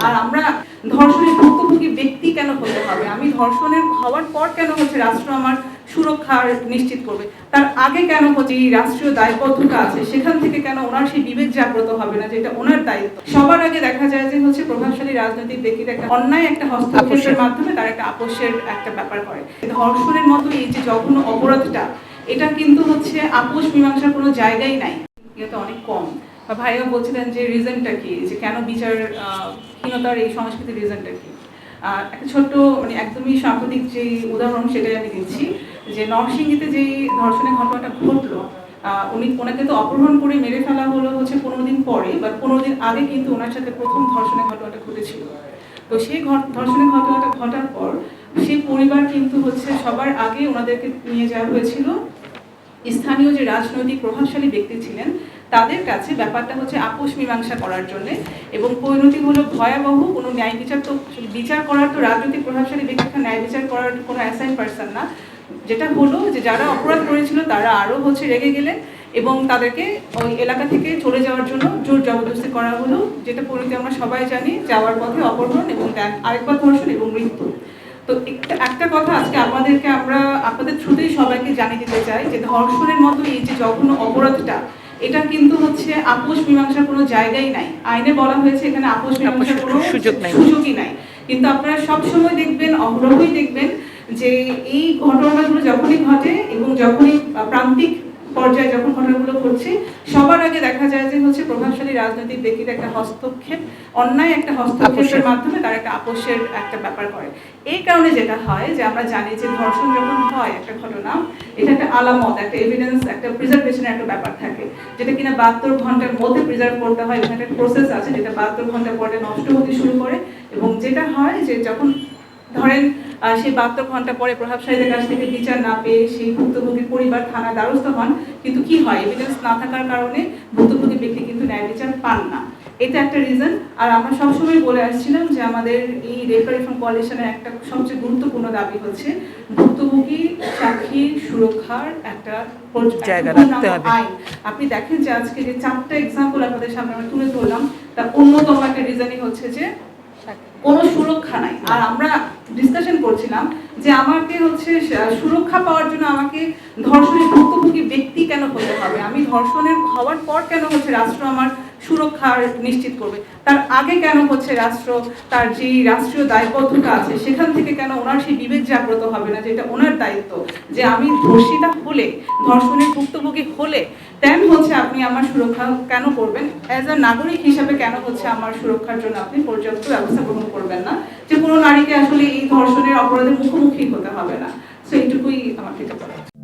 আর আমরা ধর্ষণের ভুক্তভোগী ব্যক্তি কেন হতে হবে, আমি ধর্ষণের হওয়ার পর কেন রাষ্ট্র আমার সুরক্ষা নিশ্চিত করবে, তার আগে কেন এই রাষ্ট্রীয় দায়বদ্ধতা আছে সেখান থেকে কেন ওনার সেই বিবেক জাগ্রত হবে না, যেটা ওনার দায়িত্ব। সবার আগে দেখা যায় যে প্রভাবশালী রাজনৈতিক ব্যক্তির একটা অন্যায় একটা হস্তক্ষেপের মাধ্যমে তার একটা আপোষের একটা ব্যাপার করে। ধর্ষণের মতো এই যে জঘন্য অপরাধটা, এটা কিন্তু আপোষ মীমাংসার কোনো জায়গাই নাই, এটা অনেক কম। ভাইয়া বলছিলেন যে রিজনটা কি, যে কেন বিচারহীনতার এই সংস্কৃতির রিজনটা কি। একটা ছোট্ট একদমই সাম্প্রতিক যে উদাহরণ সেটাই আমি দিচ্ছি, যে নরসিংদীতে যেই ধর্ষণের ঘটনাটা ঘটলো, ওনাকে তো অপহরণ করে মেরে ফেলা হলো 15 দিন পরে, বা 15 দিন আগে কিন্তু ওনার সাথে প্রথম ধর্ষণের ঘটনাটা ঘটেছিল। তো সেই ধর্ষণের ঘটনাটা ঘটার পর সেই পরিবার কিন্তু সবার আগে ওনাদেরকে নিয়ে যাওয়া হয়েছিল স্থানীয় যে রাজনৈতিক প্রভাবশালী ব্যক্তি ছিলেন তাদের কাছে, ব্যাপারটা আপোষ মীমাংসা করার জন্য। এবং পরিণতি হলো ভয়াবহ। কোনো ন্যায় বিচার তো বিচার করার তো রাজনৈতিক প্রভাবশালী ব্যক্তিকে ন্যায় বিচার করার কোনো অ্যাসাইন পারসন না। যেটা হলো যে যারা অপরাধ করেছিল তারা আরও রেগে গেলেন এবং তাদেরকে ওই এলাকা থেকে চলে যাওয়ার জন্য জোর জবরদস্তি করা হলো, যেটা পরিণতি আমরা সবাই জানি, যাওয়ার পথে অপহরণ এবং আরেকবার ধর্ষণ এবং মৃত্যু। তো একটা কথা আজকে আমরা আপনাদের থ্রুতেই সবাইকে জানিয়ে দিতে চাই যে ধর্ষণের মতো এই যে জঘন্য অপরাধটা, এটা কিন্তু আপোষ মীমাংসার কোনো জায়গাই নাই। আইনে বলা হয়েছে এখানে আপোষ মীমাংসার কোনো সুযোগই নাই। কিন্তু আপনারা সবসময় দেখবেন, অগ্রহই দেখবেন যে এই ঘটনাগুলো যখনই ঘটে এবং যখনই প্রান্তিক পর্যায়ে যখন ঘটনাগুলো ঘটছে, সবার আগে দেখা যায় যে প্রভাবশালী রাজনৈতিক ব্যক্তির একটা হস্তক্ষেপ, অন্যায় একটা হস্তক্ষেপের মাধ্যমে তার একটা আপোষের একটা ব্যাপার করে। এই কারণে যেটা হয় যে আমরা জানি যে ধর্ষণ যখন হয় একটা ঘটনা, এটা একটা আলামত, একটা এভিডেন্স, একটা প্রিজার্ভেশনের একটা ব্যাপার থাকে, যেটা কিনা 72 ঘন্টার মধ্যে প্রিজার্ভ করতে হয়। এখানে একটা প্রসেস আছে যেটা 72 ঘন্টা পরে নষ্ট হতে শুরু করে। এবং যেটা হয় যে যখন ধরেন সেই 72 ঘন্টা পরে প্রভাবশালীদের কাছ থেকে বিচার না পেয়ে সেই ভুক্তভোগীর পরিবার থানা দ্বারস্থ হন, কিন্তু কি হয়, এভিডেন্স না থাকার কারণে ভুক্তভোগী ব্যক্তি কিন্তু ন্যায় বিচার পান না। এটা একটা রিজন। আর আমরা সবসময় বলে আসছিলাম যে আমাদের এই রেফার রিফর্ম কোয়ালিশনের একটা সবচেয়ে গুরুত্বপূর্ণ দাবি ভুক্তভোগী সাক্ষীর সুরক্ষার একটা জায়গা রাখতে হবে আইন। আপনি দেখেন যে আজকে যে 4টা এক্সাম্পল আপনাদের সামনে আমরা তুলে ধরলাম, তার অন্যতম একটা রিজনই যে কোনো সুরক্ষা নাই। আর আমরা ডিসকাশন করছিলাম যে আমাকে সুরক্ষা পাওয়ার জন্য আমাকে ধর্ষণের ভুক্তভোগী ব্যক্তি কেন হতে হবে, আমি ধর্ষণের হওয়ার পর কেন রাষ্ট্র আমার সুরক্ষা নিশ্চিত করবে, তার আগে কেন রাষ্ট্র তার যে রাষ্ট্রীয় দায়বদ্ধতা আছে সেখান থেকে কেন ওনার সেই বিবেক জাগ্রত হবে না, যেটা ওনার দায়িত্ব, যে আমি ধর্ষিতা হলে, ধর্ষণের ভুক্তভোগী হলে দেন আপনি আমার সুরক্ষা কেন করবেন, অ্যাজ আ নাগরিক হিসাবে কেন আমার সুরক্ষার জন্য আপনি পর্যাপ্ত ব্যবস্থা গ্রহণ করবেন না, যে কোনো নারীকে আসলে এই ধর্ষণের অপরাধের মুখোমুখি হতে হবে না। সো এইটুকুই আমার থেকে বলা।